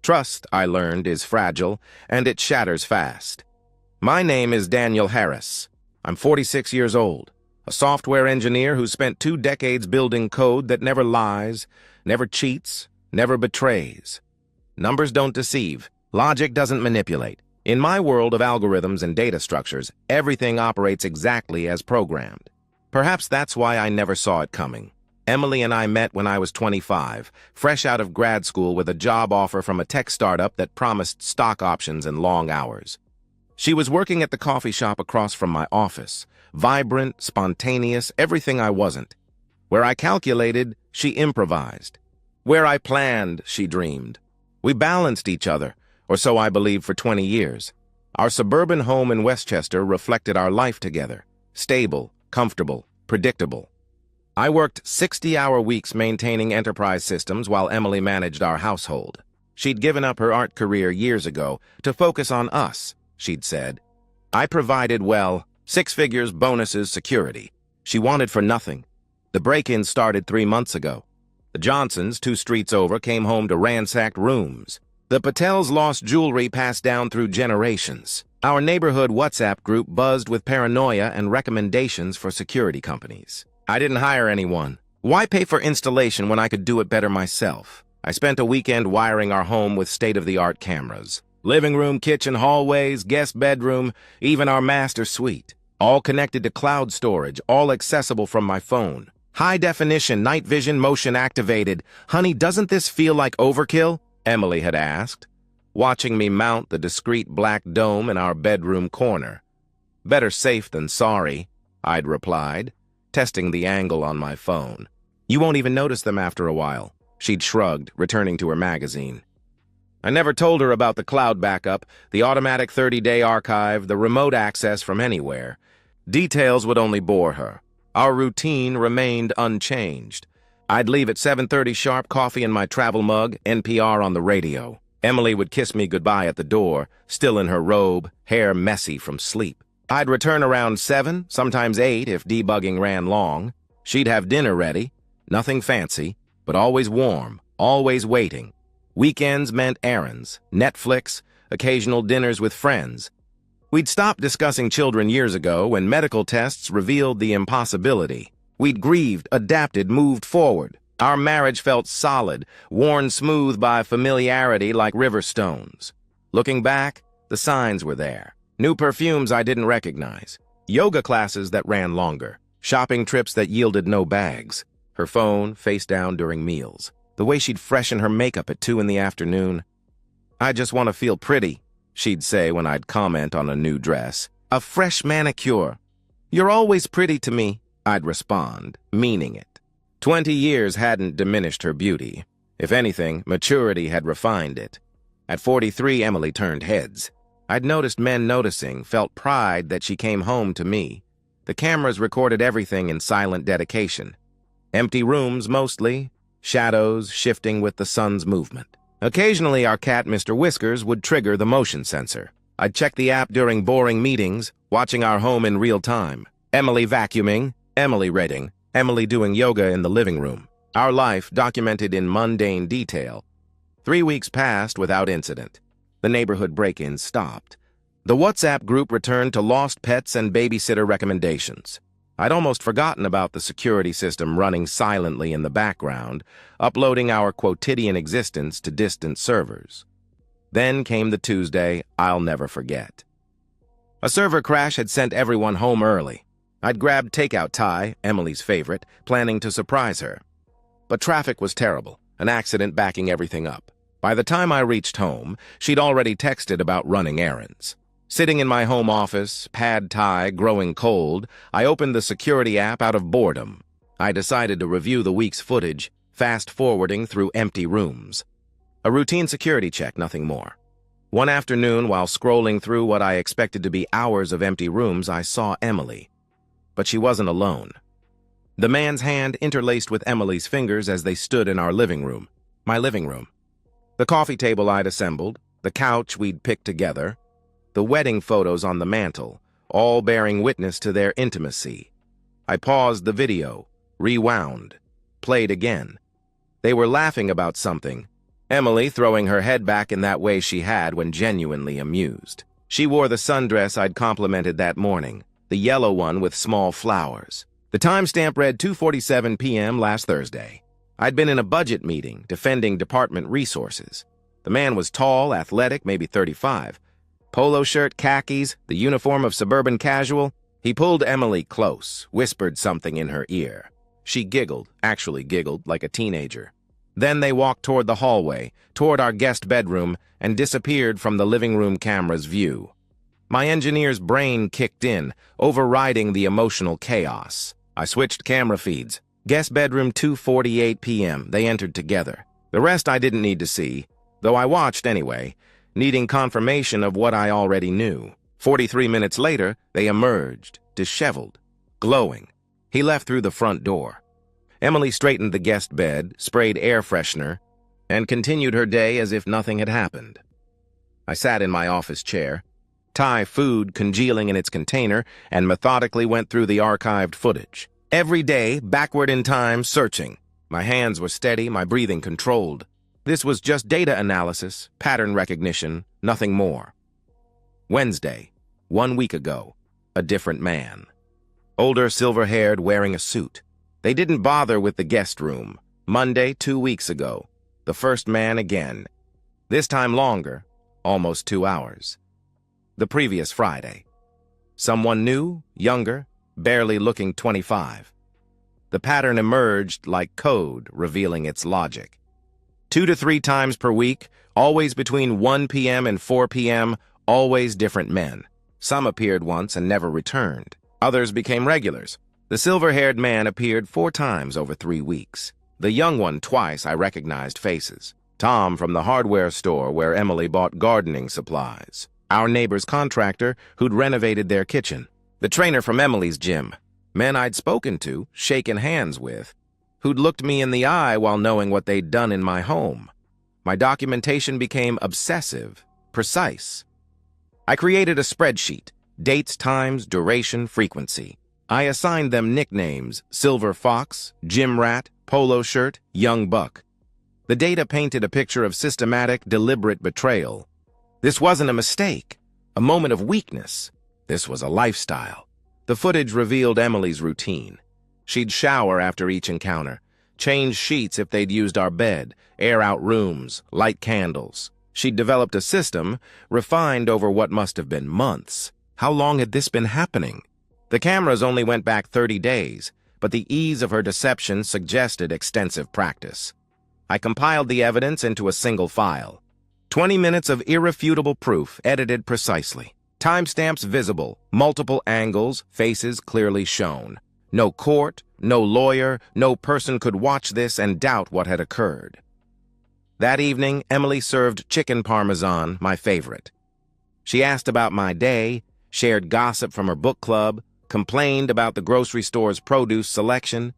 Trust, I learned, is fragile, and it shatters fast. My name is Daniel Harris. I'm 46 years old, a software engineer who spent 2 decades building code that never lies, never cheats, never betrays. Numbers don't deceive. Logic doesn't manipulate. In my world of algorithms and data structures, everything operates exactly as programmed. Perhaps that's why I never saw it coming. Emily and I met when I was 25, fresh out of grad school with a job offer from a tech startup that promised stock options and long hours. She was working at the coffee shop across from my office, vibrant, spontaneous, everything I wasn't. Where I calculated, she improvised. Where I planned, she dreamed. We balanced each other, or so I believed for 20 years. Our suburban home in Westchester reflected our life together, stable, comfortable, predictable. I worked 60-hour weeks maintaining enterprise systems while Emily managed our household. She'd given up her art career years ago to focus on us, she'd said. I provided, well, 6 figures, bonuses, security. She wanted for nothing. The break-in started 3 months ago. The Johnsons, 2 streets over, came home to ransacked rooms. The Patels lost jewelry passed down through generations. Our neighborhood WhatsApp group buzzed with paranoia and recommendations for security companies. I didn't hire anyone. Why pay for installation when I could do it better myself? I spent a weekend wiring our home with state-of-the-art cameras. Living room, kitchen, hallways, guest bedroom, even our master suite. All connected to cloud storage, all accessible from my phone. High definition, night vision, motion activated. Honey, doesn't this feel like overkill? Emily had asked, watching me mount the discreet black dome in our bedroom corner. Better safe than sorry, I'd replied, testing the angle on my phone. You won't even notice them after a while, she'd shrugged, returning to her magazine. I never told her about the cloud backup, the automatic 30-day archive, the remote access from anywhere. Details would only bore her. Our routine remained unchanged. I'd leave at 7:30 sharp, coffee in my travel mug, NPR on the radio. Emily would kiss me goodbye at the door, still in her robe, hair messy from sleep. I'd return around 7, sometimes 8 if debugging ran long. She'd have dinner ready, nothing fancy, but always warm, always waiting. Weekends meant errands, Netflix, occasional dinners with friends. We'd stopped discussing children years ago when medical tests revealed the impossibility. We'd grieved, adapted, moved forward. Our marriage felt solid, worn smooth by familiarity like river stones. Looking back, the signs were there. New perfumes I didn't recognize. Yoga classes that ran longer. Shopping trips that yielded no bags. Her phone face down during meals. The way she'd freshen her makeup at 2 in the afternoon. I just want to feel pretty, she'd say when I'd comment on a new dress. A fresh manicure. You're always pretty to me, I'd respond, meaning it. 20 years hadn't diminished her beauty. If anything, maturity had refined it. At 43, Emily turned heads. I'd noticed men noticing, felt pride that she came home to me. The cameras recorded everything in silent dedication. Empty rooms mostly, shadows shifting with the sun's movement. Occasionally, our cat, Mr. Whiskers, would trigger the motion sensor. I'd check the app during boring meetings, watching our home in real time. Emily vacuuming, Emily reading, Emily doing yoga in the living room. Our life documented in mundane detail. 3 weeks passed without incident. The neighborhood break-ins stopped. The WhatsApp group returned to lost pets and babysitter recommendations. I'd almost forgotten about the security system running silently in the background, uploading our quotidian existence to distant servers. Then came the Tuesday I'll never forget. A server crash had sent everyone home early. I'd grabbed takeout Thai, Emily's favorite, planning to surprise her. But traffic was terrible, an accident backing everything up. By the time I reached home, she'd already texted about running errands. Sitting in my home office, pad Thai growing cold, I opened the security app out of boredom. I decided to review the week's footage, fast-forwarding through empty rooms. A routine security check, nothing more. One afternoon, while scrolling through what I expected to be hours of empty rooms, I saw Emily. But she wasn't alone. The man's hand interlaced with Emily's fingers as they stood in our living room, my living room. The coffee table I'd assembled, the couch we'd picked together, the wedding photos on the mantel, all bearing witness to their intimacy. I paused the video, rewound, played again. They were laughing about something, Emily throwing her head back in that way she had when genuinely amused. She wore the sundress I'd complimented that morning, the yellow one with small flowers. The timestamp read 2:47 p.m. last Thursday. I'd been in a budget meeting defending department resources. The man was tall, athletic, maybe 35. Polo shirt, khakis, the uniform of suburban casual. He pulled Emily close, whispered something in her ear. She giggled, actually giggled, like a teenager. Then they walked toward the hallway, toward our guest bedroom, and disappeared from the living room camera's view. My engineer's brain kicked in, overriding the emotional chaos. I switched camera feeds. Guest bedroom 2:48 p.m. They entered together. The rest I didn't need to see, though I watched anyway, needing confirmation of what I already knew. 43 minutes later, they emerged, disheveled, glowing. He left through the front door. Emily straightened the guest bed, sprayed air freshener, and continued her day as if nothing had happened. I sat in my office chair, Thai food congealing in its container, and methodically went through the archived footage. Every day, backward in time, searching. My hands were steady, my breathing controlled. This was just data analysis, pattern recognition, nothing more. Wednesday, 1 week ago, a different man. Older, silver-haired, wearing a suit. They didn't bother with the guest room. Monday, 2 weeks ago, the first man again. This time longer, almost 2 hours. The previous Friday. Someone new, younger, barely looking 25. The pattern emerged like code, revealing its logic. 2 to 3 times per week, always between 1 p.m. and 4 p.m., always different men. Some appeared once and never returned. Others became regulars. The silver-haired man appeared 4 times over 3 weeks. The young one twice I recognized faces. Tom from the hardware store where Emily bought gardening supplies. Our neighbor's contractor who'd renovated their kitchen. The trainer from Emily's gym. Men I'd spoken to, shaken hands with, who'd looked me in the eye while knowing what they'd done in my home. My documentation became obsessive, precise. I created a spreadsheet, dates, times, duration, frequency. I assigned them nicknames, Silver Fox, Gym Rat, Polo Shirt, Young Buck. The data painted a picture of systematic, deliberate betrayal. This wasn't a mistake, a moment of weakness. This was a lifestyle. The footage revealed Emily's routine. She'd shower after each encounter, change sheets if they'd used our bed, air out rooms, light candles. She'd developed a system, refined over what must have been months. How long had this been happening? The cameras only went back 30 days, but the ease of her deception suggested extensive practice. I compiled the evidence into a single file. 20 minutes of irrefutable proof, edited precisely. Timestamps visible, multiple angles, faces clearly shown. No court, no lawyer, no person could watch this and doubt what had occurred. That evening, Emily served chicken parmesan, my favorite. She asked about my day, shared gossip from her book club, complained about the grocery store's produce selection.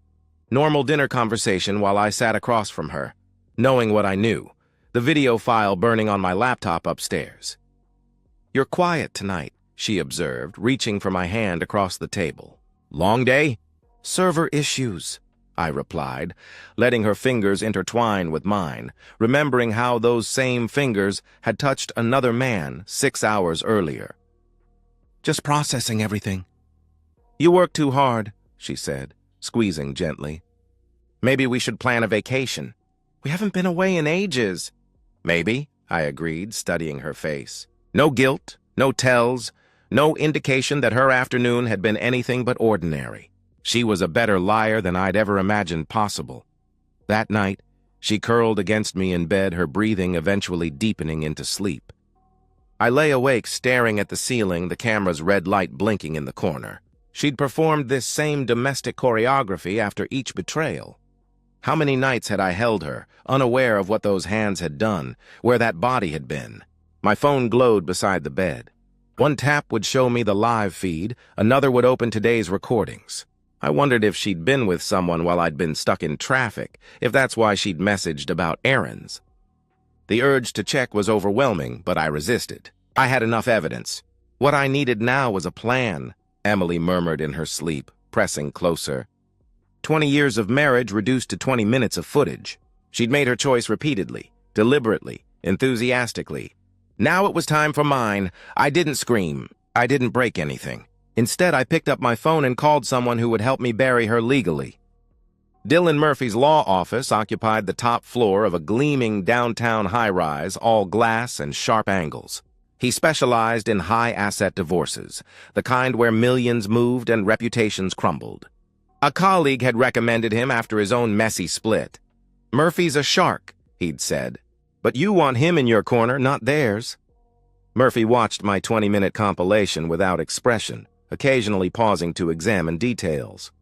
Normal dinner conversation while I sat across from her, knowing what I knew, the video file burning on my laptop upstairs. "You're quiet tonight," she observed, reaching for my hand across the table. "Long day?" "Server issues," I replied, letting her fingers intertwine with mine, remembering how those same fingers had touched another man 6 hours earlier. "Just processing everything." "You work too hard," she said, squeezing gently. "Maybe we should plan a vacation." "We haven't been away in ages." "Maybe," I agreed, studying her face. No guilt, no tells, no indication that her afternoon had been anything but ordinary. She was a better liar than I'd ever imagined possible. That night, she curled against me in bed, her breathing eventually deepening into sleep. I lay awake staring at the ceiling, the camera's red light blinking in the corner. She'd performed this same domestic choreography after each betrayal. How many nights had I held her, unaware of what those hands had done, where that body had been? My phone glowed beside the bed. One tap would show me the live feed, another would open today's recordings. I wondered if she'd been with someone while I'd been stuck in traffic, if that's why she'd messaged about errands. The urge to check was overwhelming, but I resisted. I had enough evidence. What I needed now was a plan, Emily murmured in her sleep, pressing closer. 20 years of marriage reduced to 20 minutes of footage. She'd made her choice repeatedly. deliberately, enthusiastically. Now it was time for mine. I didn't scream. I didn't break anything. Instead, I picked up my phone and called someone who would help me bury her legally. Dylan Murphy's law office occupied the top floor of a gleaming downtown high-rise, all glass and sharp angles. He specialized in high-asset divorces, the kind where millions moved and reputations crumbled. A colleague had recommended him after his own messy split. "Murphy's a shark," he'd said, "but you want him in your corner, not theirs." Murphy watched my 20-minute compilation without expression, occasionally pausing to examine details.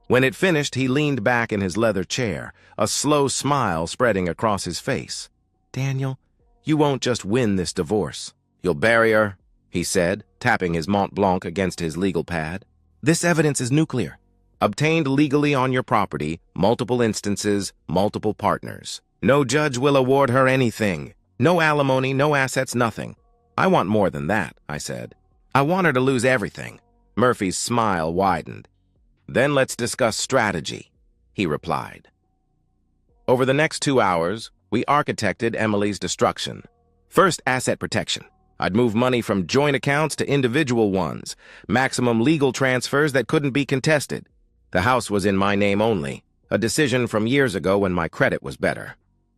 When it finished, he leaned back in his leather chair, a slow smile spreading across his face. "Daniel, you won't just win this divorce. You'll bury her," he said, tapping his Mont Blanc against his legal pad. "This evidence is nuclear. Obtained legally on your property, multiple instances, multiple partners. No judge will award her anything. No alimony, no assets, nothing. I want more than that," I said. "I want her to lose everything." Murphy's smile widened. "Then let's discuss strategy," he replied. Over the next 2 hours, we architected Emily's destruction. First, asset protection. I'd move money from joint accounts to individual ones, maximum legal transfers that couldn't be contested. The house was in my name only, a decision from years ago when my credit was better.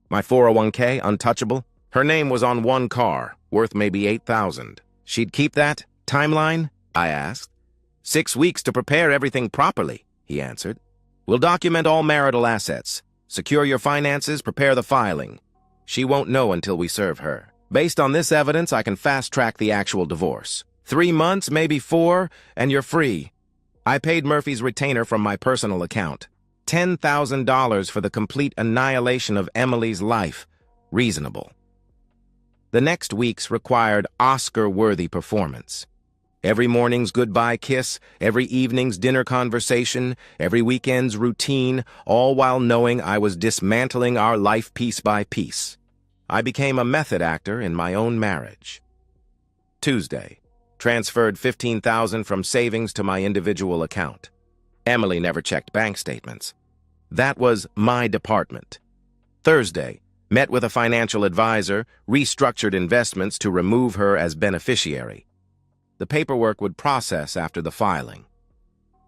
My 401k, untouchable. Her name was on one car, worth maybe $8,000. She'd keep that? Timeline? I asked. 6 weeks to prepare everything properly, he answered. We'll document all marital assets, secure your finances, prepare the filing. She won't know until we serve her. Based on this evidence, I can fast-track the actual divorce. 3 months, maybe 4, and you're free. I paid Murphy's retainer from my personal account. $10,000 for the complete annihilation of Emily's life. Reasonable. The next weeks required Oscar-worthy performance. Every morning's goodbye kiss, every evening's dinner conversation, every weekend's routine, all while knowing I was dismantling our life piece by piece. I became a method actor in my own marriage. Tuesday, transferred $15,000 from savings to my individual account. Emily never checked bank statements. That was my department. Thursday, met with a financial advisor, restructured investments to remove her as beneficiary. The paperwork would process after the filing.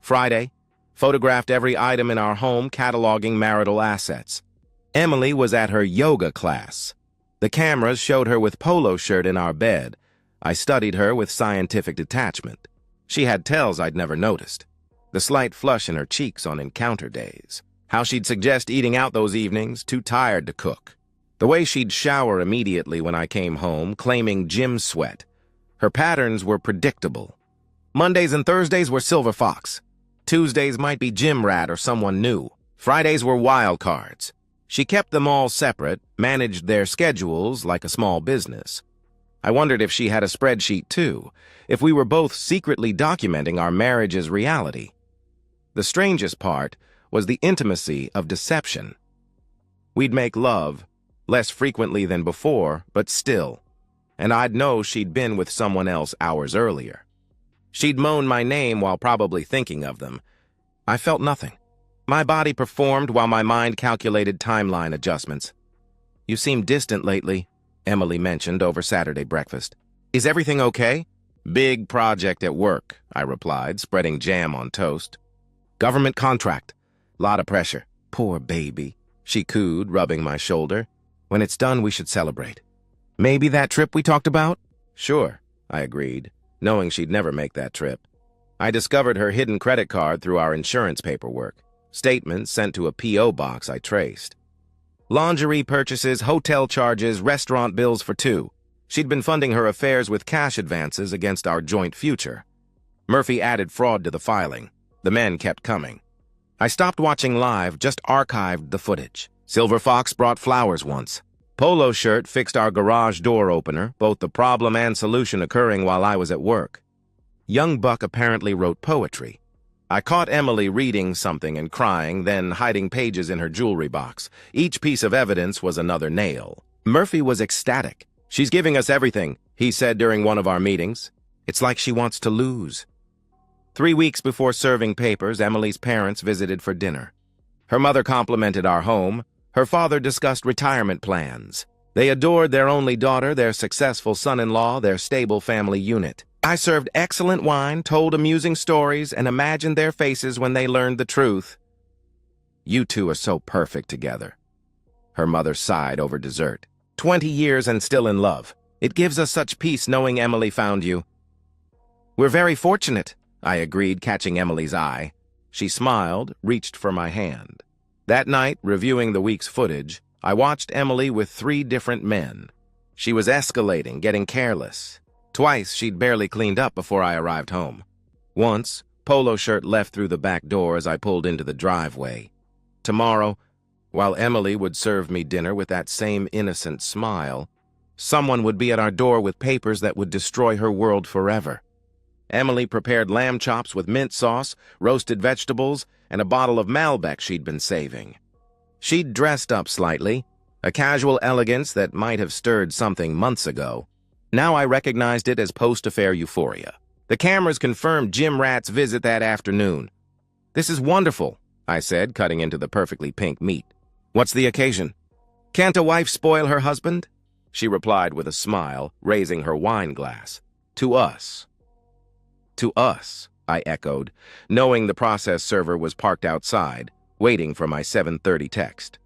Friday, photographed every item in our home, cataloging marital assets. Emily was at her yoga class. The cameras showed her with polo shirt in our bed. I studied her with scientific detachment. She had tells I'd never noticed. The slight flush in her cheeks on encounter days. How she'd suggest eating out those evenings, too tired to cook. The way she'd shower immediately when I came home, claiming gym sweat. Her patterns were predictable. Mondays and Thursdays were Silver Fox. Tuesdays might be Gym Rat or someone new. Fridays were wild cards. She kept them all separate, managed their schedules like a small business. I wondered if she had a spreadsheet too, if we were both secretly documenting our marriage's reality. The strangest part was the intimacy of deception. We'd make love, less frequently than before, but still, and I'd know she'd been with someone else hours earlier. She'd moan my name while probably thinking of them. I felt nothing. My body performed while my mind calculated timeline adjustments. "You seem distant lately," Emily mentioned over Saturday breakfast. "Is everything okay?" "Big project at work," I replied, spreading jam on toast. "Government contract. Lot of pressure." "Poor baby," she cooed, rubbing my shoulder. "When it's done, we should celebrate." "Maybe that trip we talked about?" "Sure," I agreed, knowing she'd never make that trip. I discovered her hidden credit card through our insurance paperwork. Statements sent to a P.O. box I traced. Lingerie purchases, hotel charges, restaurant bills for two. She'd been funding her affairs with cash advances against our joint future. Murphy added fraud to the filing. The men kept coming. I stopped watching live, just archived the footage. Silver Fox brought flowers once. Polo Shirt fixed our garage door opener, both the problem and solution occurring while I was at work. Young Buck apparently wrote poetry. I caught Emily reading something and crying, then hiding pages in her jewelry box. Each piece of evidence was another nail. Murphy was ecstatic. "She's giving us everything," he said during one of our meetings. "It's like she wants to lose." 3 weeks before serving papers, Emily's parents visited for dinner. Her mother complimented our home. Her father discussed retirement plans. They adored their only daughter, their successful son-in-law, their stable family unit. I served excellent wine, told amusing stories, and imagined their faces when they learned the truth. You two are so perfect together. Her mother sighed over dessert. 20 years and still in love. It gives us such peace knowing Emily found you. We're very fortunate, I agreed, catching Emily's eye. She smiled, reached for my hand. That night, reviewing the week's footage, I watched Emily with 3 different men. She was escalating, getting careless. Twice, she'd barely cleaned up before I arrived home. Once, polo shirt left through the back door as I pulled into the driveway. Tomorrow, while Emily would serve me dinner with that same innocent smile, someone would be at our door with papers that would destroy her world forever. Emily prepared lamb chops with mint sauce, roasted vegetables, and a bottle of Malbec she'd been saving. She'd dressed up slightly, a casual elegance that might have stirred something months ago. Now I recognized it as post-affair euphoria. The cameras confirmed Jim Rat's visit that afternoon. "This is wonderful," I said, cutting into the perfectly pink meat. "What's the occasion?" "Can't a wife spoil her husband?" She replied with a smile, raising her wine glass. "To us." "To us," I echoed, knowing the process server was parked outside, waiting for my 7:30 text.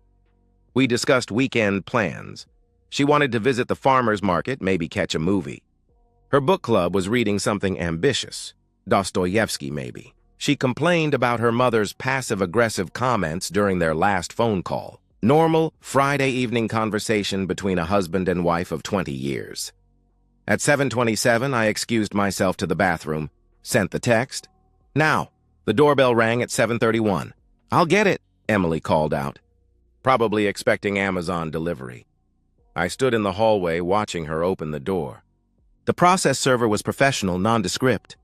We discussed weekend plans. She wanted to visit the farmer's market, maybe catch a movie. Her book club was reading something ambitious, Dostoevsky maybe. She complained about her mother's passive-aggressive comments during their last phone call. Normal, Friday evening conversation between a husband and wife of 20 years. At 7:27, I excused myself to the bathroom, sent the text. Now, the doorbell rang at 7:31. "I'll get it," Emily called out, probably expecting Amazon delivery. I stood in the hallway watching her open the door. The process server was professional, nondescript.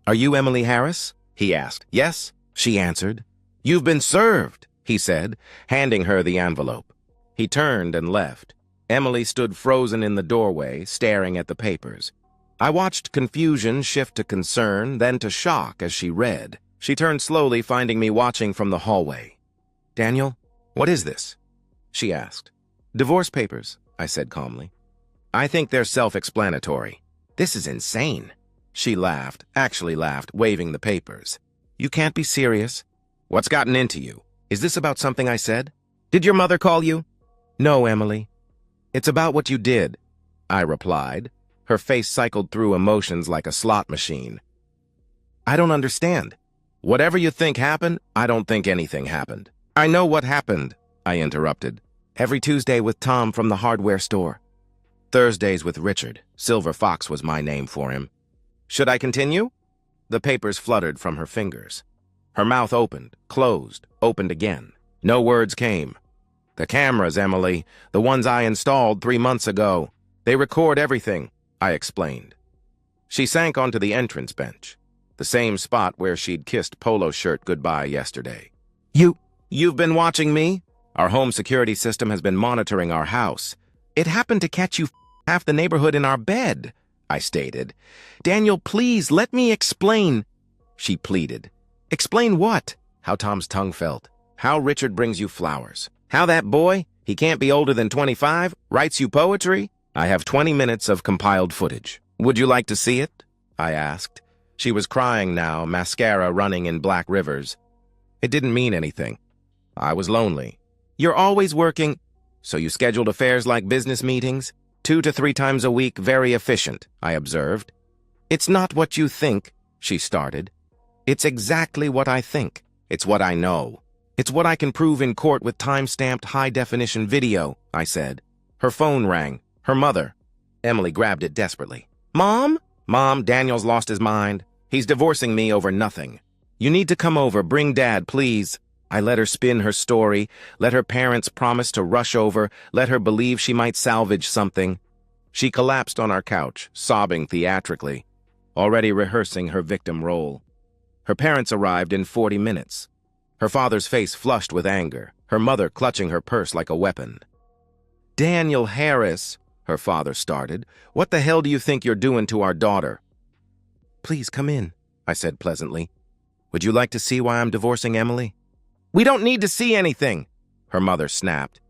"Are you Emily Harris?" he asked. "Yes," she answered. "You've been served," he said, handing her the envelope. He turned and left. Emily stood frozen in the doorway, staring at the papers. I watched confusion shift to concern, then to shock as she read. She turned slowly, finding me watching from the hallway. "Daniel, what is this?" she asked. "Divorce papers," I said calmly. "I think they're self-explanatory." "This is insane." She laughed, actually laughed, waving the papers. "You can't be serious." "What's gotten into you? Is this about something I said?" "Did your mother call you?" "No, Emily. It's about what you did," I replied. Her face cycled through emotions like a slot machine. "I don't understand." "Whatever you think happened, I don't think anything happened." "I know what happened," I interrupted. "Every Tuesday with Tom from the hardware store. Thursdays with Richard. Silver Fox was my name for him." "Should I continue?" The papers fluttered from her fingers. Her mouth opened, closed, opened again. No words came. "The cameras, Emily, the ones I installed 3 months ago. They record everything," I explained. She sank onto the entrance bench, the same spot where she'd kissed Polo Shirt goodbye yesterday. You've been watching me? Our home security system has been monitoring our house. It happened to catch you half the neighborhood in our bed," I stated. "Daniel, please, let me explain," she pleaded. "Explain what?" "How Tom's tongue felt. How Richard brings you flowers. How that boy, he can't be older than 25, writes you poetry. I have 20 minutes of compiled footage. Would you like to see it?" I asked. She was crying now, mascara running in black rivers. It didn't mean anything. I was lonely. "You're always working." "So you scheduled affairs like business meetings? 2 to 3 times a week, very efficient," I observed. "It's not what you think," she started. "It's exactly what I think. It's what I know. It's what I can prove in court with time-stamped high-definition video," I said. Her phone rang. Her mother. Emily grabbed it desperately. "Mom?" "Mom, Daniel's lost his mind. He's divorcing me over nothing. You need to come over. Bring Dad, please." I let her spin her story, let her parents promise to rush over, let her believe she might salvage something. She collapsed on our couch, sobbing theatrically, already rehearsing her victim role. Her parents arrived in 40 minutes. Her father's face flushed with anger, her mother clutching her purse like a weapon. "Daniel Harris," her father started, "what the hell do you think you're doing to our daughter?" "Please come in," I said pleasantly. "Would you like to see why I'm divorcing Emily?" "We don't need to see anything," her mother snapped.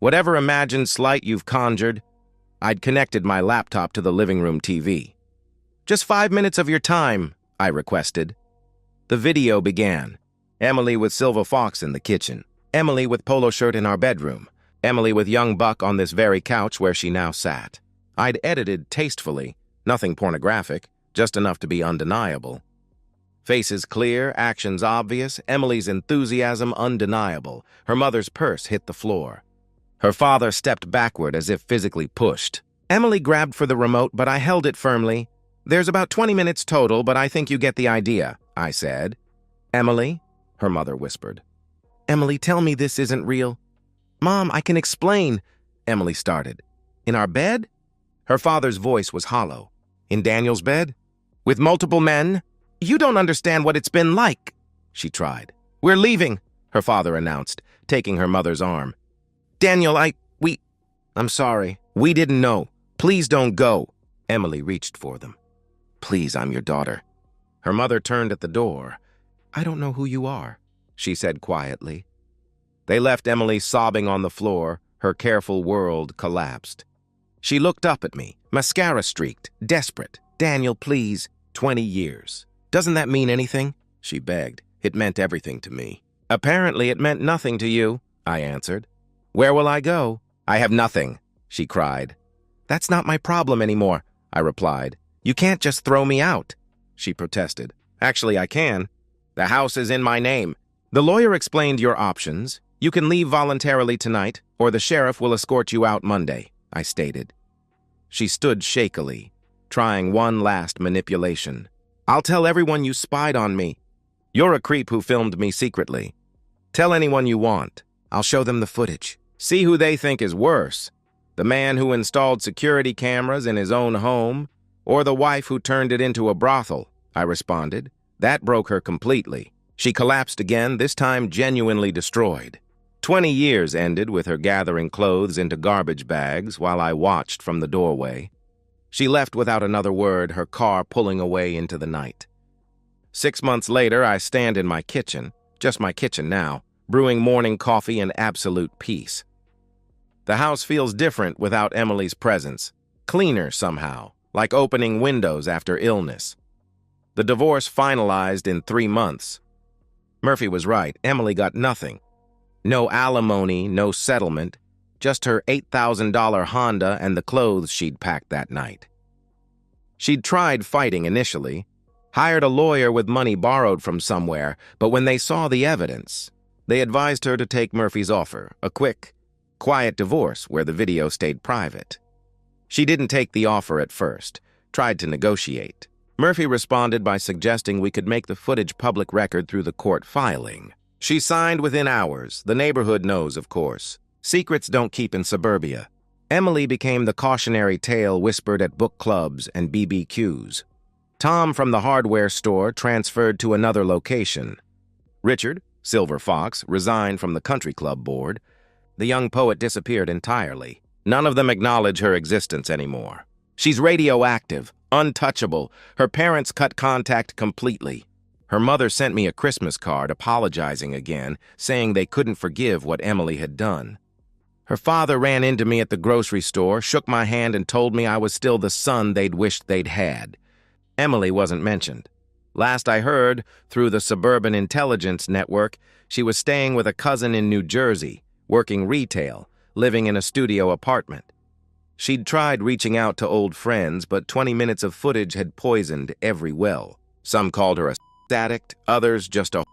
Whatever imagined slight you've conjured, I'd connected my laptop to the living room TV. Just 5 minutes of your time, I requested. The video began. Emily with Silver Fox in the kitchen. Emily with polo shirt in our bedroom. Emily with young Buck on this very couch where she now sat. I'd edited tastefully, nothing pornographic, just enough to be undeniable. Faces clear, actions obvious, Emily's enthusiasm undeniable. Her mother's purse hit the floor. Her father stepped backward as if physically pushed. Emily grabbed for the remote, but I held it firmly. There's about 20 minutes total, but I think you get the idea, I said. Emily, her mother whispered. Emily, tell me this isn't real. Mom, I can explain, Emily started. In our bed? Her father's voice was hollow. In Daniel's bed? With multiple men? You don't understand what it's been like, she tried. We're leaving, her father announced, taking her mother's arm. Daniel, I'm sorry. We didn't know. Please don't go. Emily reached for them. Please, I'm your daughter. Her mother turned at the door. I don't know who you are, she said quietly. They left Emily sobbing on the floor. Her careful world collapsed. She looked up at me, mascara streaked, desperate. Daniel, please. 20 years. Doesn't that mean anything? She begged. It meant everything to me. Apparently it meant nothing to you, I answered. Where will I go? I have nothing, she cried. That's not my problem anymore, I replied. You can't just throw me out, she protested. Actually, I can. The house is in my name. The lawyer explained your options. You can leave voluntarily tonight, or the sheriff will escort you out Monday, I stated. She stood shakily, trying one last manipulation. I'll tell everyone you spied on me. You're a creep who filmed me secretly. Tell anyone you want. I'll show them the footage. See who they think is worse. The man who installed security cameras in his own home, or the wife who turned it into a brothel, I responded. That broke her completely. She collapsed again, this time genuinely destroyed. 20 years ended with her gathering clothes into garbage bags while I watched from the doorway. She left without another word, her car pulling away into the night. 6 months later, I stand in my kitchen, just my kitchen now, brewing morning coffee in absolute peace. The house feels different without Emily's presence, cleaner somehow, like opening windows after illness. The divorce finalized in 3 months. Murphy was right, Emily got nothing. No alimony, no settlement, just her $8,000 Honda and the clothes she'd packed that night. She'd tried fighting initially, hired a lawyer with money borrowed from somewhere, but when they saw the evidence, they advised her to take Murphy's offer, a quick, quiet divorce where the video stayed private. She didn't take the offer at first, tried to negotiate. Murphy responded by suggesting we could make the footage public record through the court filing. She signed within hours. The neighborhood knows, of course. Secrets don't keep in suburbia. Emily became the cautionary tale whispered at book clubs and BBQs. Tom from the hardware store transferred to another location. Richard, Silver Fox, resigned from the country club board. The young poet disappeared entirely. None of them acknowledge her existence anymore. She's radioactive, untouchable. Her parents cut contact completely. Her mother sent me a Christmas card apologizing again, saying they couldn't forgive what Emily had done. Her father ran into me at the grocery store, shook my hand, and told me I was still the son they'd wished they'd had. Emily wasn't mentioned. Last I heard, through the Suburban Intelligence Network, she was staying with a cousin in New Jersey, working retail, living in a studio apartment. She'd tried reaching out to old friends, but 20 minutes of footage had poisoned every well. Some called her a addict, others just a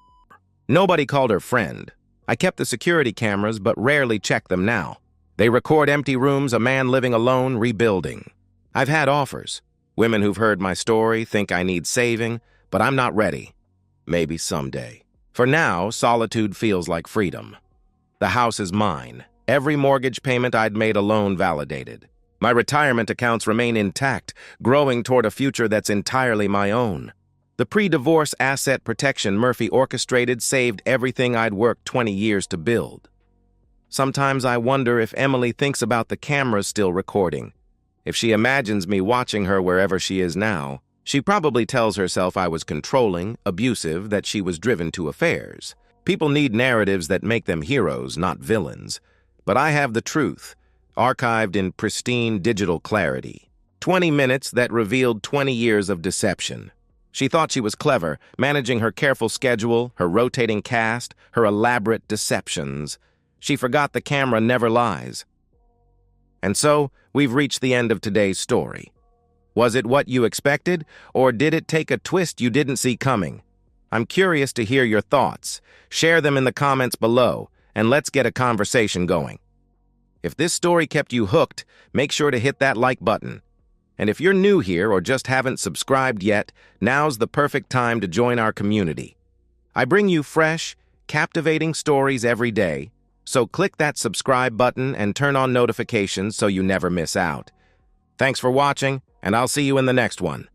Nobody called her friend. I kept the security cameras, but rarely check them now. They record empty rooms, a man living alone, rebuilding. I've had offers. Women who've heard my story think I need saving, but I'm not ready. Maybe someday. For now, solitude feels like freedom. The house is mine. Every mortgage payment I'd made alone validated. My retirement accounts remain intact, growing toward a future that's entirely my own. The pre-divorce asset protection Murphy orchestrated saved everything I'd worked 20 years to build. Sometimes I wonder if Emily thinks about the cameras still recording. If she imagines me watching her wherever she is now, she probably tells herself I was controlling, abusive, that she was driven to affairs. People need narratives that make them heroes, not villains. but I have the truth, archived in pristine digital clarity. 20 minutes that revealed 20 years of deception. She thought she was clever, managing her careful schedule, her rotating cast, her elaborate deceptions. She forgot the camera never lies. And so, we've reached the end of today's story. Was it what you expected, or did it take a twist you didn't see coming? I'm curious to hear your thoughts. Share them in the comments below, and let's get a conversation going. If this story kept you hooked, make sure to hit that like button. And if you're new here or just haven't subscribed yet, now's the perfect time to join our community. I bring you fresh, captivating stories every day, so click that subscribe button and turn on notifications so you never miss out. Thanks for watching, and I'll see you in the next one.